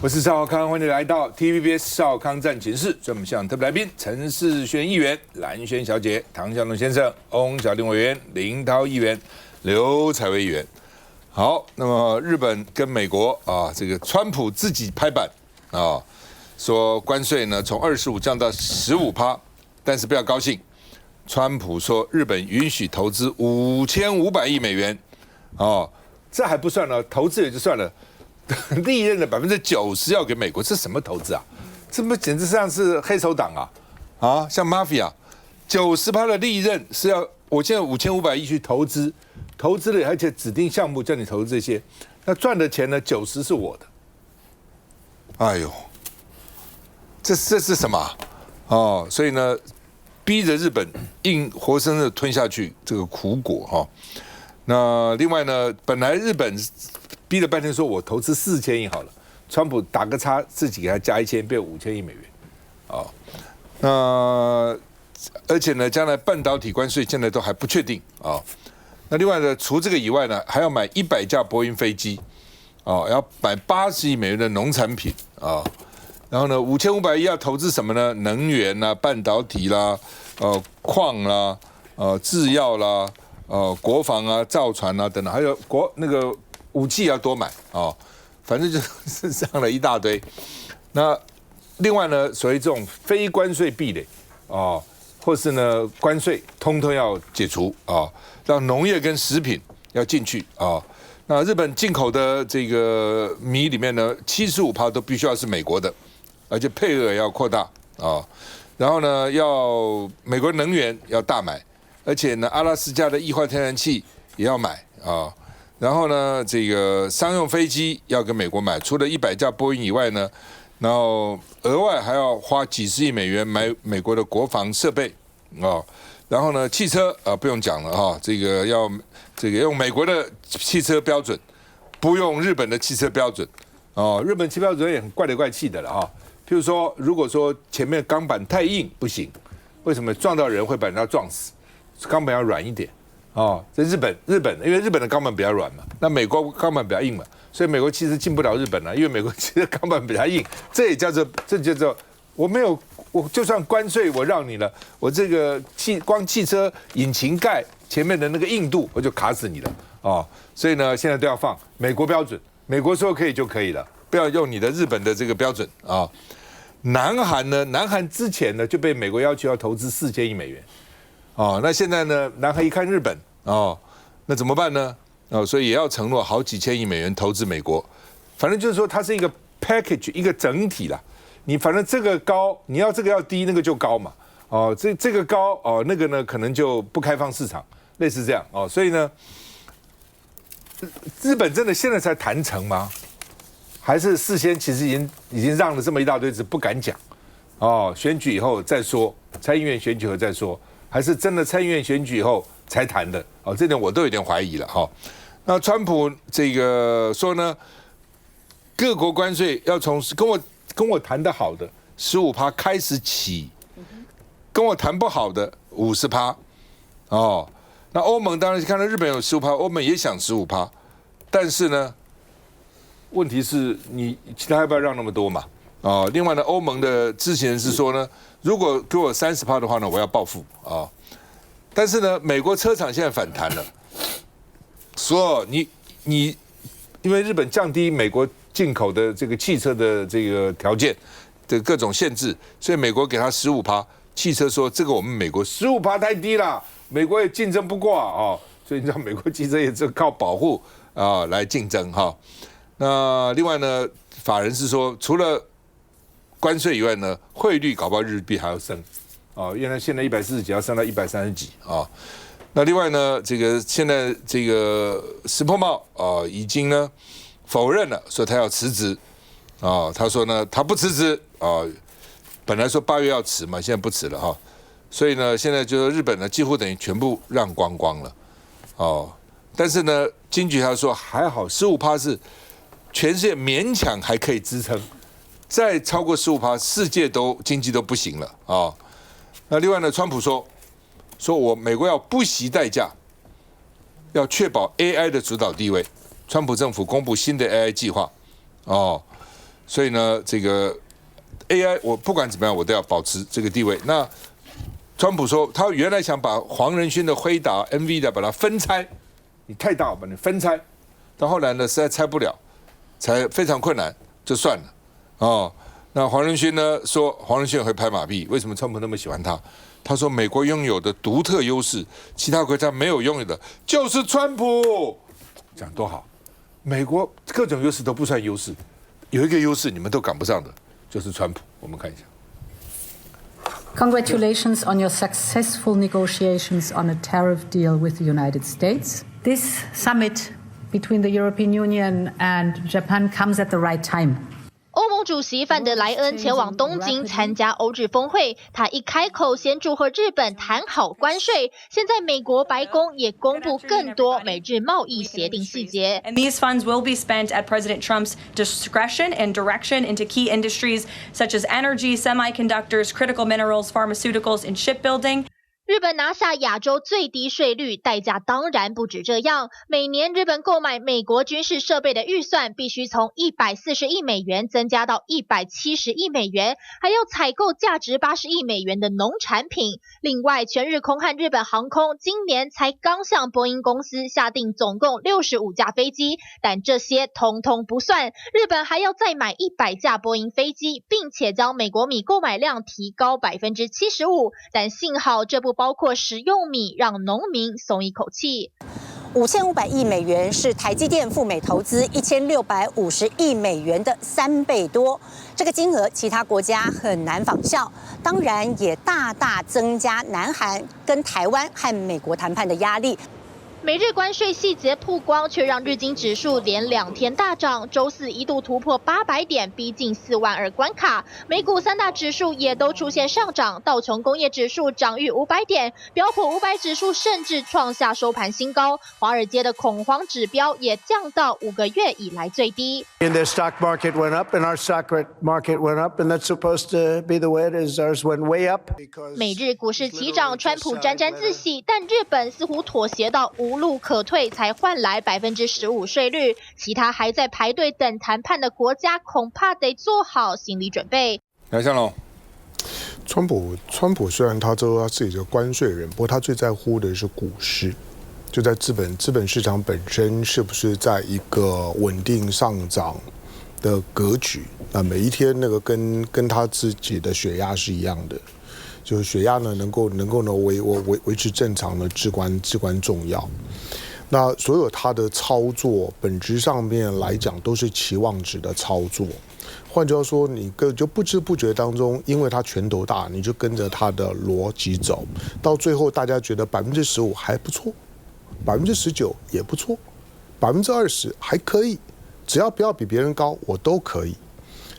我是赵少康，欢迎来到 TVBS 少康战情室。所以我们向特别来宾陈世轩议员、蓝轩小姐、唐湘龙先生、翁小丁委员、林涛议员、刘彩薇议员。好，那么日本跟美国啊，这个川普自己拍板啊，说关税呢从25%降到15%，但是不要高兴，川普说日本允许投资5500亿美元，哦，这还不算了，投资也就算了。利润的90%要给美国，这什么投资啊？这不简直像是黑手党啊！像 mafia， 90% 的利润是要我现在5500亿去投资了，而且指定项目叫你投资这些，那赚的钱呢90%是我的。哎呦，这是什么哦？所以呢，逼着日本硬活生生的吞下去这个苦果哈。那另外呢，本来日本逼了半天，说我投资4000亿好了，川普打个叉，自己给他加1000，变5000亿美元，哦，那而且呢，将来半导体关税现在都还不确定啊，那另外呢，除这个以外呢，还要买100架波音飞机，哦，要买80亿美元的农产品啊，然后呢，5500亿要投资什么呢？能源啦、半导体啦、矿啦、制药啦、国防啊、造船啊等等，还有那个武器要多买哦，反正就是上了一大堆。那另外呢，所谓这种非关税壁垒哦，或是呢关税，通通要解除啊，让农业跟食品要进去啊。那日本进口的这个米里面呢，75%都必须要是美国的，而且配额也要扩大啊。然后呢，要美国能源要大买，而且呢，阿拉斯加的液化天然气也要买啊。然后呢，这个商用飞机要跟美国买，除了100架波音以外呢，然后额外还要花几十亿美元买美国的国防设备啊。然后呢，汽车不用讲了哈，这个要用美国的汽车标准，不用日本的汽车标准哦。日本汽车标准也很怪里怪气的了哈。譬如说，如果说前面钢板太硬不行，为什么撞到人会把人家撞死？钢板要软一点。哦，在日本，因为日本的钢板比较软嘛，那美国钢板比较硬嘛，所以美国汽车进不了日本了，因为美国汽车钢板比较硬，这叫做我就算关税我让你了，我这个光汽车引擎盖前面的那个硬度我就卡死你了哦，所以呢现在都要放美国标准，美国说可以就可以了，不要用你的日本的这个标准啊。南韩之前呢就被美国要求要投资4000亿美元。哦，那现在呢？南韩一看日本哦，那怎么办呢？哦，所以也要承诺好几千亿美元投资美国。反正就是说，它是一个 package， 一个整体啦。你反正这个高，你要这个要低，那个就高嘛。哦，这个高哦，那个呢可能就不开放市场，类似这样哦。所以呢，日本真的现在才谈成吗？还是事先其实已经让了这么一大堆，只不敢讲哦。选举以后再说，参议院选举以后再说。还是真的参议院选举以后才谈的哦，这点我都有点怀疑了哈。那川普这个说呢，各国关税要从跟我谈的好的15%开始起，跟我谈不好的50%哦。那欧盟当然看到日本有15%，欧盟也想15%，但是呢，问题是你其他要不要让那么多嘛？哦，另外呢，欧盟的知情人士说呢，如果给我30%的话呢，我要报复啊。但是呢，美国车厂现在反弹了，说你因为日本降低美国进口的这个汽车的这个条件的各种限制，所以美国给他15%。汽车说这个我们美国15%太低了，美国也竞争不过啊，所以你知道美国汽车也是靠保护啊来竞争哈。那另外呢，法人是说除了关税以外呢，汇率搞不好日币还要升，哦，原来现在140几要升到130几啊。那另外呢，这个现在这个石破茂已经呢否认了，说他要辞职啊。他说呢，他不辞职啊，本来说8月要辞嘛，现在不辞了哈。所以呢，现在就是日本呢几乎等于全部让光光了哦。但是呢，经济他说还好，15%是全世界勉强还可以支撑。再超过15%，世界经济都不行了啊。那另外呢，川普说我美国要不惜代价，要确保 AI 的主导地位。川普政府公布新的 AI 计划哦，所以呢，这个 AI 我不管怎么样，我都要保持这个地位。那川普说，他原来想把黄仁勋的辉达、NVIDIA 把它分拆，你太大，我把你分拆。到后来呢，实在拆不了，才非常困难，就算了。哦，那黄仁勋呢说，黄仁勋会拍马屁，为什么川普那么喜欢他？他说，美国拥有的独特优势，其他国家没有拥有的，就是川普。讲多好，美国各种优势都不算优势，有一个优势你们都赶不上的，就是川普。我们看一下。Congratulations on your successful negotiations on a tariff deal with the United States. This summit between the European Union and Japan comes at the right time. 欧盟主席范德莱恩前往东京参加欧日峰会，他一开口先祝贺日本谈好关税。现在美国白宫也公布更多美日贸易协定细节。And these funds will be spent at President Trump's discretion and direction into key industries such as energy, semiconductors, critical minerals, pharmaceuticals, and shipbuilding. 日本拿下亚洲最低税率，代价当然不止这样。每年日本购买美国军事设备的预算必须从140亿美元增加到170亿美元，还要采购价值80亿美元的农产品。另外，全日空和日本航空今年才刚向波音公司下定总共65架飞机，但这些通通不算，日本还要再买100架波音飞机，并且将美国米购买量提高75%。但幸好这不包括食用米，让农民松一口气。5500亿美元是台积电赴美投资1650亿美元的3倍多，这个金额其他国家很难仿效，当然也大大增加南韩跟台湾和美国谈判的压力。美日关税细节曝光，却让日经指数连2天大涨，周四一度突破800点，逼近42000关卡。美股3大指数也都出现上涨，道琼工业指数涨逾500点，标普500指数甚至创下收盘新高。华尔街的恐慌指标也降到5个月以来最低。And their stock market went up, and our stock market went up, and that's supposed to be the way it is. Ours went way up. 美日股市齐涨，川普沾沾自喜，但日本似乎妥协到无路可退，才换来15%税率。其他还在排队等谈判的国家，恐怕得做好心理准备。来，向龙，川普虽然他说他自己是关税人，不过他最在乎的是股市，就在资本市场本身是不是在一个稳定上涨的格局。那每一天那个跟他自己的血压是一样的。就是血压呢能够呢维持正常的至关重要。那所有他的操作本质上面来讲都是期望值的操作。换句话说，你就不知不觉当中，因为他拳头大，你就跟着他的逻辑走，到最后大家觉得15%还不错，19%也不错，20%还可以，只要不要比别人高，我都可以。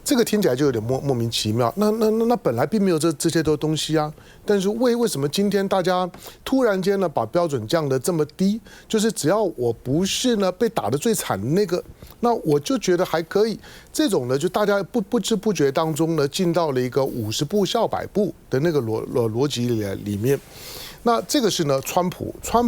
这个听起来就有点莫名其妙。那本来并没有这些的东西啊，但是为什么今天大家突然间呢把标准降得这么低？就是只要我不是呢被打得最惨的那个，那我就觉得还可以。这种呢，就大家不知不觉当中呢进到了一个50步笑100步的那个逻辑里面。那这个是呢，川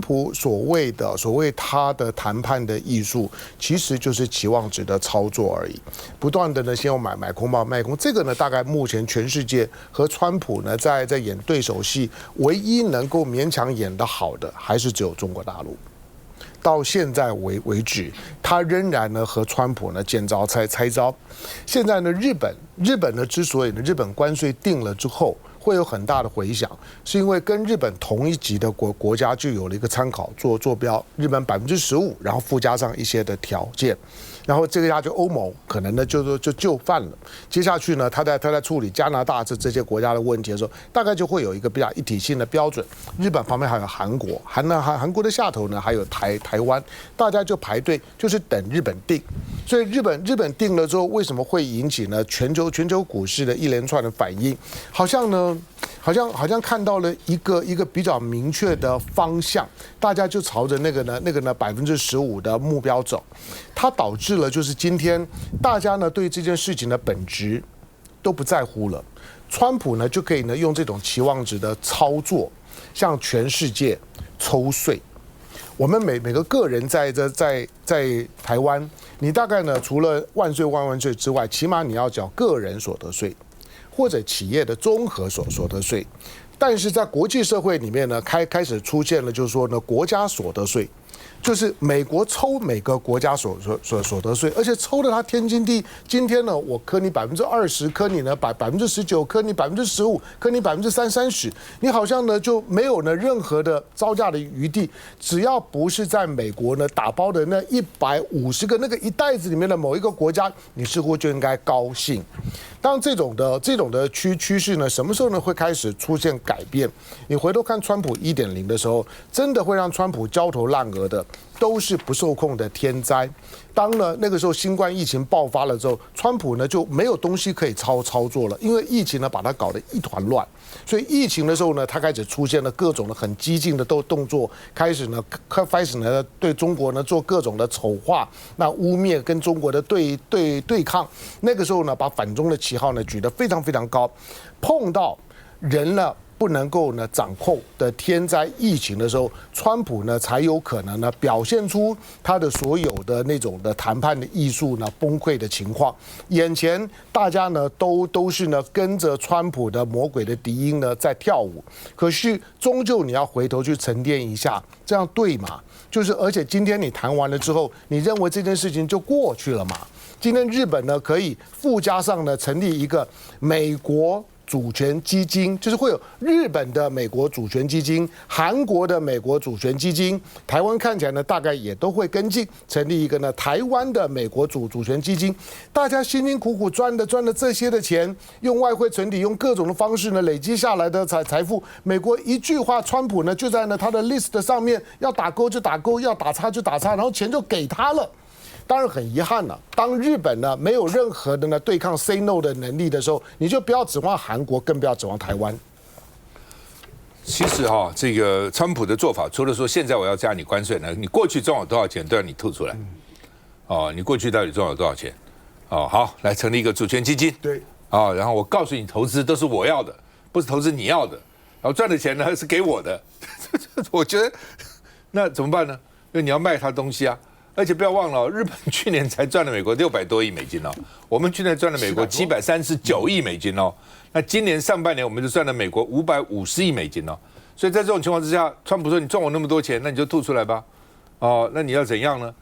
普所谓他的谈判的艺术，其实就是期望值的操作而已，不断的呢先要买空报卖空。这个呢，大概目前全世界和川普呢在演对手戏，唯一能够勉强演得好的，还是只有中国大陆。到现在为止，他仍然呢和川普呢见招拆招。现在呢，日本呢之所以呢日本关税定了之后会有很大的回响，是因为跟日本同一级的国家就有了一个参考坐标，日本15%，然后附加上一些的条件。然后这个家就欧盟可能呢就范了。接下去呢，他在处理加拿大这些国家的问题的时候，大概就会有一个比较一体性的标准。日本旁边还有韩国，韩国的下头呢还有台湾，大家就排队就是等日本定。所以日本定了之后，为什么会引起呢全球股市的一连串的反应？好像看到了一个比较明确的方向，大家就朝着那个呢15%的目标走。它导致了就是今天大家呢对这件事情的本质都不在乎了。川普呢就可以呢用这种期望值的操作，向全世界抽税。我们每个个人在台湾你大概呢除了万税万税之外，起码你要缴个人所得税或者企业的综合所得税。但是在国际社会里面呢，开始出现了，就是说呢，国家所得税，就是美国抽每个国家所得税，而且抽的它天经地义。今天呢，我科你20%，科你呢19%，科你15%，科你30%，你好像呢就没有呢任何的招架的余地。只要不是在美国呢打包的那150个那个一袋子里面的某一个国家，你似乎就应该高兴。当这种的趋势呢，什么时候呢会开始出现改变？你回头看川普1.0的时候，真的会让川普焦头烂额的，都是不受控的天灾。当呢那个时候新冠疫情爆发了之后，川普呢就没有东西可以操作了，因为疫情呢把他搞得一团乱。所以疫情的时候呢，他开始出现了各种的很激进的动作，开始呢对中国呢做各种的丑化，那污蔑跟中国的对抗。那个时候呢，把反中的旗号呢举得非常非常高，碰到人呢不能够呢掌控的天灾疫情的时候，川普呢才有可能呢表现出他的所有的那种的谈判的艺术呢崩溃的情况。眼前大家呢都是呢跟着川普的魔鬼的笛音呢在跳舞，可是终究你要回头去沉淀一下，这样对吗？就是而且今天你谈完了之后，你认为这件事情就过去了吗？今天日本呢可以附加上呢成立一个美国主权基金，就是会有日本的美国主权基金、韩国的美国主权基金，台湾看起来呢大概也都会跟进成立一个呢台湾的美国主权基金。大家辛辛苦苦赚的这些的钱，用外汇存底，用各种的方式呢累积下来的财富，美国一句话，川普呢就在呢他的 list 上面，要打勾就打勾，要打叉就打叉，然后钱就给他了。当然很遗憾了，当日本呢没有任何的呢对抗 say no 的能力的时候，你就不要指望韩国，更不要指望台湾。其实这个川普的做法，除了说现在我要加你关税呢，你过去赚了多少钱都要你吐出来。你过去到底赚了多少钱？好，来成立一个主权基金。对。然后我告诉你，投资都是我要的，不是投资你要的。然后赚的钱呢是给我的。我觉得那怎么办呢？因为你要卖他东西啊。而且不要忘了，日本去年才赚了美国600多亿美金哦，我们去年赚了美国739亿美金哦，那今年上半年我们就赚了美国550亿美金哦，所以在这种情况之下，川普说你赚我那么多钱，那你就吐出来吧，那你要怎样呢？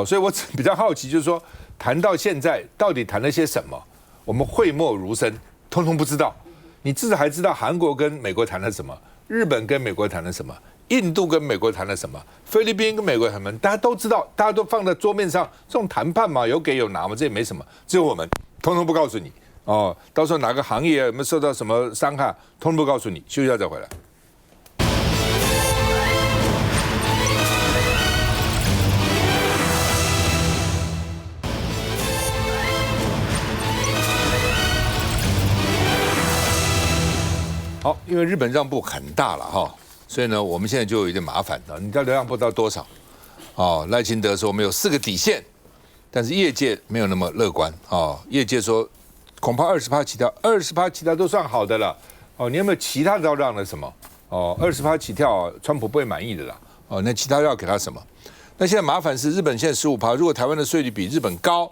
所以我比较好奇，就是说谈到现在到底谈了些什么，我们讳莫如深，通通不知道。你至少还知道韩国跟美国谈了什么，日本跟美国谈了什么。印度跟美国谈了什么？菲律宾跟美国谈什么？大家都知道，大家都放在桌面上。这种谈判嘛，有给有拿嘛，这也没什么。只有我们，通通不告诉你。到时候哪个行业有没有受到什么伤害，通通不告诉你。休息一下再回来。好，因为日本让步很大了所以呢，我们现在就有一点麻烦了。你到底让步到多少？赖清德说我们有4个底线，但是业界没有那么乐观业界说恐怕20%起跳，20%起跳都算好的了你有没有其他的要让了什么？20%起跳，川普不会满意的啦那其他要给他什么？那现在麻烦是日本现在15%，如果台湾的税率比日本高，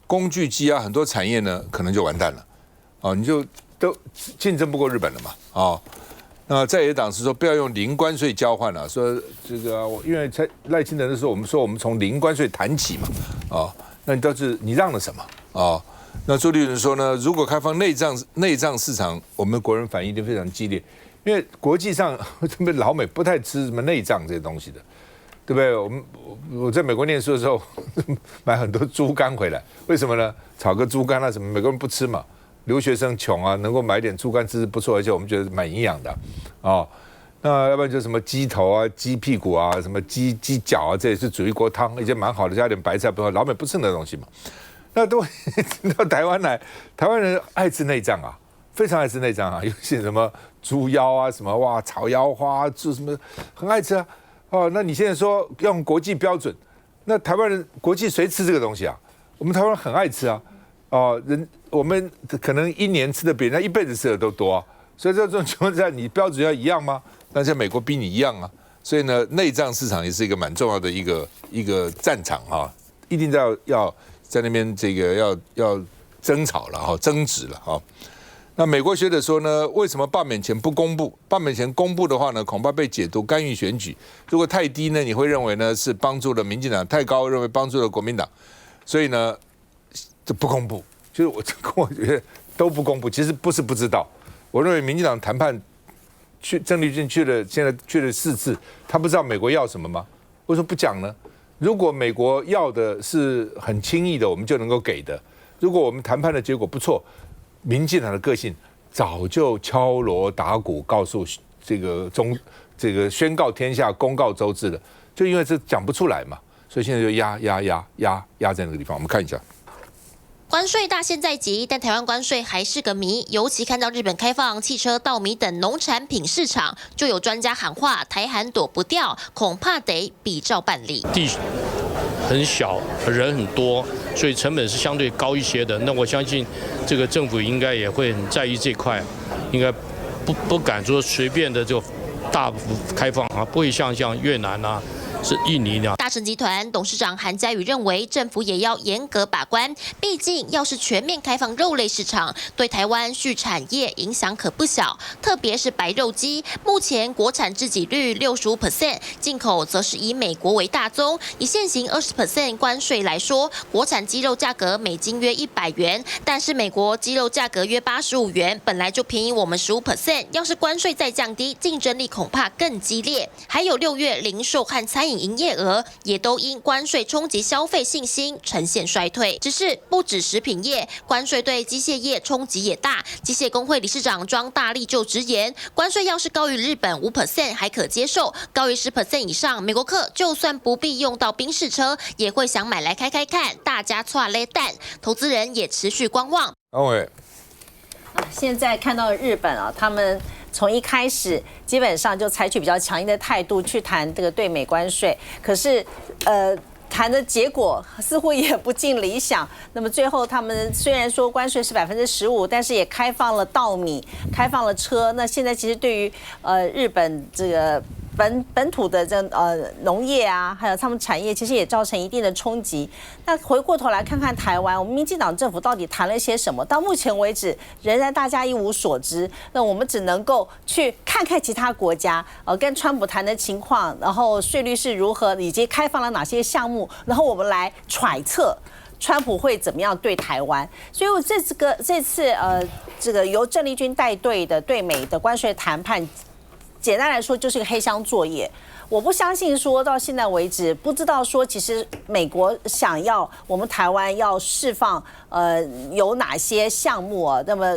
工具机很多产业呢可能就完蛋了你就都竞争不过日本了嘛那在野党是说不要用零关税交换了，说这个因为赖清德的时候我们说我们从零关税谈起嘛那你倒是你让了什么那朱立伦说呢，如果开放内脏市场，我们国人反应一定非常激烈，因为国际上老美不太吃什么内脏这些东西的，对不对？我在美国念书的时候买很多猪肝回来，为什么呢？炒个猪肝什么，美国人不吃嘛。留学生穷能够买点猪肝吃不错，而且我们觉得蛮营养的那要不然就什么鸡头鸡屁股什么鸡脚这也是煮一锅汤，已经蛮好的，加点白菜不好，老美不吃那东西嘛。那都到台湾来，台湾人爱吃内脏非常爱吃内脏尤其什么猪腰什么哇炒腰花猪什么很爱吃那你现在说用国际标准，那台湾人国际谁吃这个东西我们台湾人很爱吃我们可能1年吃的比人家1辈子吃的都多所以在这种情况下，你标准要一样吗？但是美国逼你一样所以呢，内脏市场也是一个蛮重要的一个战场一定要在那边这个要争吵了哈，争执了哈。那美国学者说呢，为什么罢免前不公布？罢免前公布的话呢，恐怕被解读干预选举。如果太低呢，你会认为呢是帮助了民进党；太高，认为帮助了国民党。所以呢，就不公布。就是我觉得都不公布，其实不是不知道。我认为民进党谈判郑丽君现在去了4次，他不知道美国要什么吗？为什么不讲呢？如果美国要的是很轻易的，我们就能够给的；如果我们谈判的结果不错，民进党的个性早就敲锣打鼓告诉这个宣告天下、公告周知了，就因为这讲不出来嘛，所以现在就压在那个地方。我们看一下。关税大限在即，但台湾关税还是个谜。尤其看到日本开放汽车、稻米等农产品市场，就有专家喊话：台韩躲不掉，恐怕得比照办理。地很小，人很多，所以成本是相对高一些的。那我相信，这个政府应该也会很在意这块，应该不敢说随便的就大幅开放啊，不会像越南啊。是印尼呢。大成集团董事长韩家宇认为，政府也要严格把关，毕竟要是全面开放肉类市场，对台湾畜产业影响可不小，特别是白肉鸡，目前国产自给率65%，进口则是以美国为大宗。以现行20% 关税来说，国产鸡肉价格每斤约100元，但是美国鸡肉价格约85元，本来就便宜我们15%，要是关税再降低，竞争力恐怕更激烈。还有6月零售和餐饮营业额也都因关税冲击消费信心呈现衰退。只是不止食品业，关税对机械业冲击也大。机械工会理事长庄大力就直言，关税要是高于日本5%还可接受，高于10% 以上，美国客就算不必用到宾士车，也会想买来开看，大家剉咧蛋，投资人也持续观望。现在看到日本啊，他们从一开始基本上就采取比较强硬的态度去谈这个对美关税，可是谈的结果似乎也不尽理想。那么最后他们虽然说关税是15%，但是也开放了稻米，开放了车。那现在其实对于日本这个本土的农业啊，还有他们产业，其实也造成一定的冲击。那回过头来看看台湾，我们民进党政府到底谈了些什么？到目前为止，仍然大家一无所知。那我们只能够去看看其他国家跟川普谈的情况，然后税率是如何，以及开放了哪些项目，然后我们来揣测川普会怎么样对台湾。所以我这次这个由郑丽君带队的对美的关税谈判，简单来说就是个黑箱作业。我不相信说到现在为止，不知道说其实美国想要我们台湾要释放有哪些项目啊？那么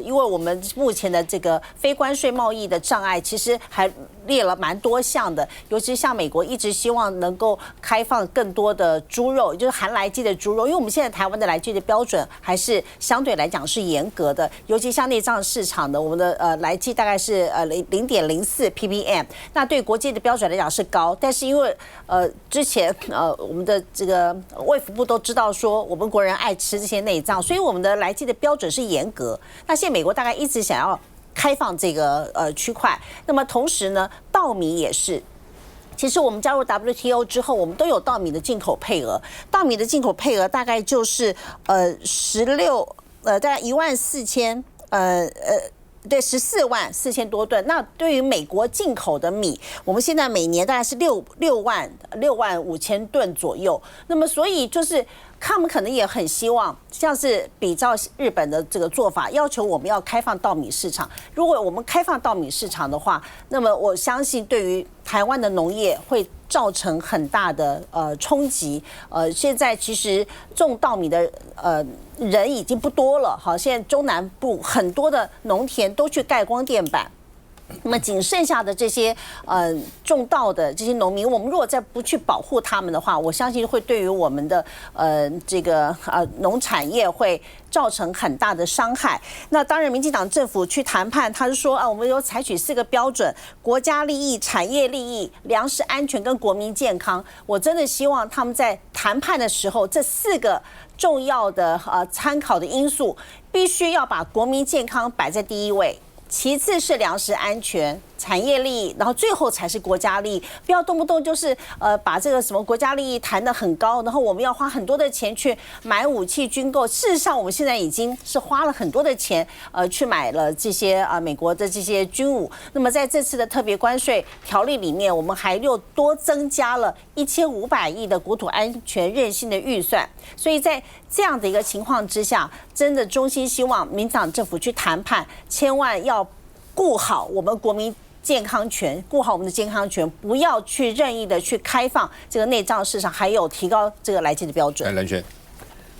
因为我们目前的这个非关税贸易的障碍，其实还列了蛮多项的，尤其像美国一直希望能够开放更多的猪肉，也就是含来基的猪肉，因为我们现在台湾的来基的标准还是相对来讲是严格的，尤其像内脏市场的，我们的来基大概是0.04 ppm， 那对国际的标准来讲是高，但是因为之前我们的这个卫福部都知道说我们国人爱吃这些内脏，所以我们的来基的标准是严格。那现在美国大概一直想要开放这个区块，那么同时呢，稻米也是。其实我们加入 WTO 之后，我们都有稻米的进口配额，稻米的进口配额大概就是大概14000对，14万4千多吨。那对于美国进口的米，我们现在每年大概是6万5千吨左右。那么所以就是他们可能也很希望，像是比照日本的这个做法，要求我们要开放稻米市场。如果我们开放稻米市场的话，那么我相信对于台湾的农业会造成很大的冲击。现在其实种稻米的人已经不多了，好，现在中南部很多的农田都去盖光电板。那么仅剩下的这些种稻的这些农民，我们如果再不去保护他们的话，我相信会对于我们的这个农产业会造成很大的伤害。那当然，民进党政府去谈判，他是说我们有采取4个标准：国家利益、产业利益、粮食安全跟国民健康。我真的希望他们在谈判的时候，这4个重要的参考的因素，必须要把国民健康摆在第一位。其次是粮食安全、产业利益，然后最后才是国家利益。不要动不动就是把这个什么国家利益谈得很高，然后我们要花很多的钱去买武器军购。事实上，我们现在已经是花了很多的钱去买了这些美国的这些军武。那么在这次的特别关税条例里面，我们还又多增加了1500亿的国土安全韧性的预算。所以在这样的一个情况之下，真的衷心希望民党政府去谈判，千万要顾好我们国民健康权，顾好我们的健康权，不要去任意的去开放这个内脏市场，还有提高这个来记的标准。蓝轩，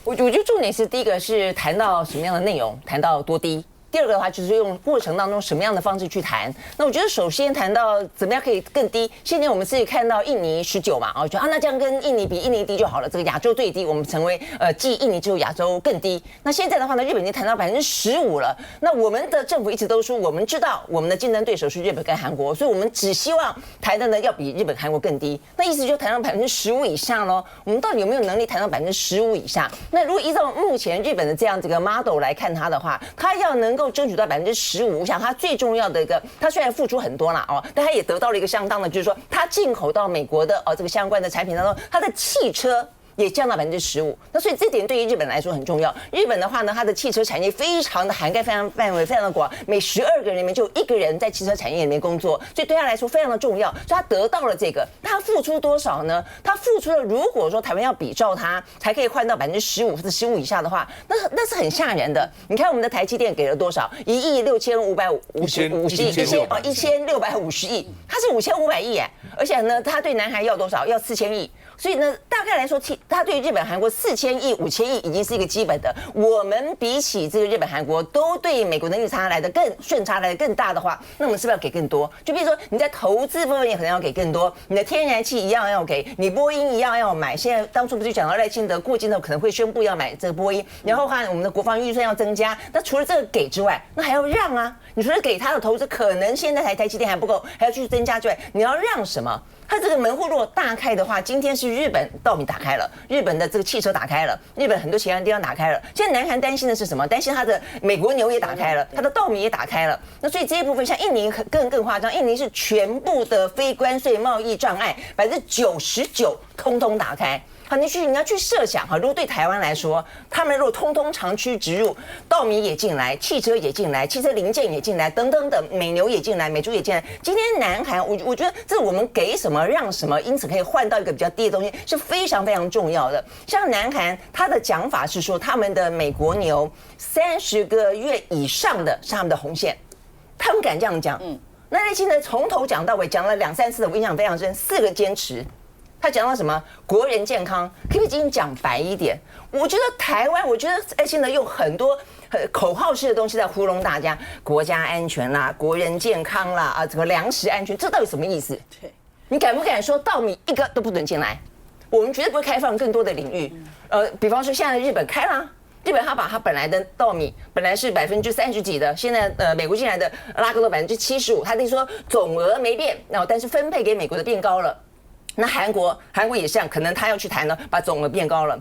我觉得重点是第一个是谈到什么样的内容，谈到多低。第二个的话就是用过程当中什么样的方式去谈。那我觉得首先谈到怎么样可以更低。现在我们是看到印尼19嘛，我觉得那这样跟印尼比，印尼低就好了。这个亚洲最低，我们成为继印尼之后亚洲更低。那现在的话呢，日本已经谈到15%了。那我们的政府一直都说，我们知道我们的竞争对手是日本跟韩国，所以我们只希望谈的呢要比日本、韩国更低。那意思就谈到15%以下咯。我们到底有没有能力谈到15%以下？那如果依照目前日本的这样这个 model 来看它的话，它要能够争取到15%，我想它最重要的一个，它虽然付出很多啦但它也得到了一个相当的，就是说它进口到美国的这个相关的产品当中，它的汽车也降到15%，那所以这点对于日本来说很重要。日本的话呢，它的汽车产业非常的涵盖范围非常的广，每12个人里面就有1个人在汽车产业里面工作，所以对他来说非常的重要。所以他得到了这个，他付出多少呢？他付出了，如果说台湾要比照他才可以换到15%或者15%以下的话，那是很吓人的。你看我们的台积电给了多少？16550亿，1650亿，它是5500亿哎，而且呢，他对南韩要多少？要4000亿。所以呢，大概来说，它对日本、韩国4000亿、5000亿已经是一个基本的。我们比起这个日本、韩国，都对美国能力差来的更顺差来的更大的话，那我们是不是要给更多？就比如说你在投资部分也可能要给更多，你的天然气一样要给，你波音一样要买。现在当初不是讲到赖清德过境的可能会宣布要买这个波音，然后看我们的国防预算要增加。那除了这个给之外，那还要让啊！你除了给他的投资，可能现在台积电还不够，还要继续增加之外，你要让什么？它这个门户如果大开的话，今天是日本稻米打开了，日本的这个汽车打开了，日本很多其他地方打开了。现在南韩担心的是什么？担心它的美国牛也打开了，它的稻米也打开了。那所以这一部分像印尼更夸张，印尼是全部的非关税贸易障碍99%通通打开。好，你要去设想哈，如果对台湾来说，他们如果通通长驱直入，稻米也进来，汽车也进来，汽车零件也进来，等等等，美牛也进来，美猪也进来。今天南韩，我觉得这我们给什么让什么，因此可以换到一个比较低的东西，是非常非常重要的。像南韩，他的讲法是说，他们的美国牛30个月以上的是他们的红线，他们敢这样讲。那赖清德从头讲到尾，讲了2、3次的，我印象非常深，4个坚持。他讲到什么？国人健康，可不可以今天讲白一点？我觉得台湾，我觉得赖清德用很多口号式的东西在糊弄大家，国家安全啦，国人健康啦，这个粮食安全，这到底什么意思？你敢不敢说稻米一个都不准进来？我们绝对不会开放更多的领域。比方说现在日本开啦。日本他把他本来的稻米本来是30%几的，现在美国进来的拉高到75%，他等于说总额没变，但是分配给美国的变高了。那韩国也是这样，可能他要去谈呢，把总额变高了。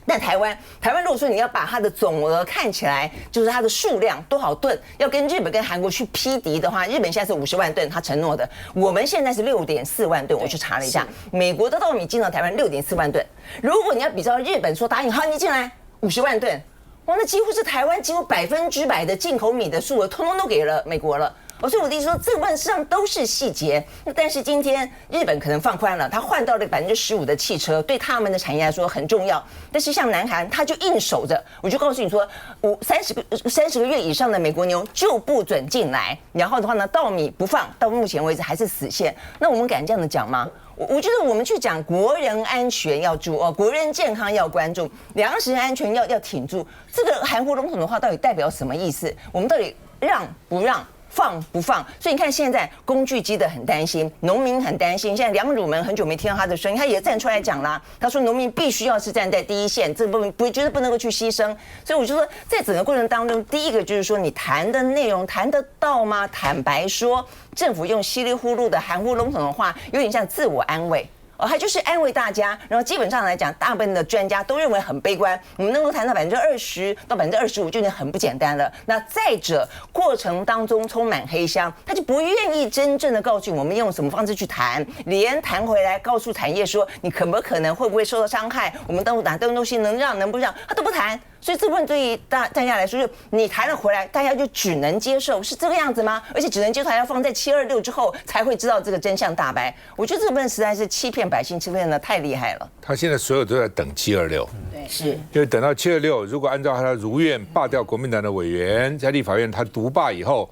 但台湾如果说你要把它的总额看起来，就是它的数量多少吨，要跟日本跟韩国去匹敌的话，日本现在是50万吨，他承诺的，我们现在是6.4万吨，我去查了一下，美国的稻米进到台湾6.4万吨。如果你要比较日本说答应好你进来50万吨，哇，那几乎是台湾几乎100%的进口米的数额，通通都给了美国了。所以我的意思说，这部分实际上都是细节。但是今天日本可能放宽了，他换到了15%的汽车，对他们的产业来说很重要。但是像南韩，他就硬守着，我就告诉你说，30个月以上的美国牛就不准进来。然后的话呢，稻米不放，到目前为止还是死线。那我们敢这样的讲吗？我觉得我们去讲国人安全要注意国人健康要关注，粮食安全要挺住。这个含糊笼统的话到底代表什么意思？我们到底让不让？放不放？所以你看，现在工具机的很担心，农民很担心。现在梁汝门很久没听到他的声音，他也站出来讲啦。他说，农民必须要是站在第一线，这部分绝对不能够去牺牲。所以我就说，在整个过程当中，第一个就是说，你谈的内容谈得到吗？坦白说，政府用稀里糊涂的含糊笼统的话，有点像自我安慰。他就是安慰大家。然后基本上来讲，大部分的专家都认为很悲观，我们能够谈到20%到25%就已经很不简单了。那再者，过程当中充满黑箱，他就不愿意真正的告诉我们用什么方式去谈，连谈回来告诉产业说你可不可能会不会受到伤害，我们哪东西能让能不让，他都不谈。所以这部分对于大家来说，就你谈了回来，大家就只能接受，是这个样子吗？而且只能接受，还要放在726之后才会知道这个真相大白。我觉得这部分实在是欺骗百姓，欺骗的太厉害了。他现在所有都在等726，对，是，因为等到726，如果按照他如愿罢掉国民党的委员，在立法院他独罢以后，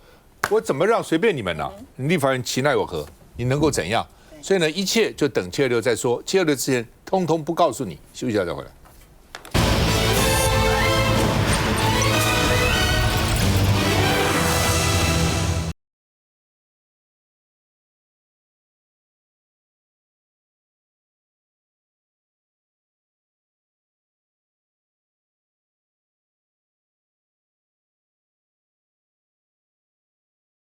我怎么让随便你们呢？立法院其奈我何？你能够怎样？所以呢，一切就等726再说，726之前通通不告诉你。休息一下再回来。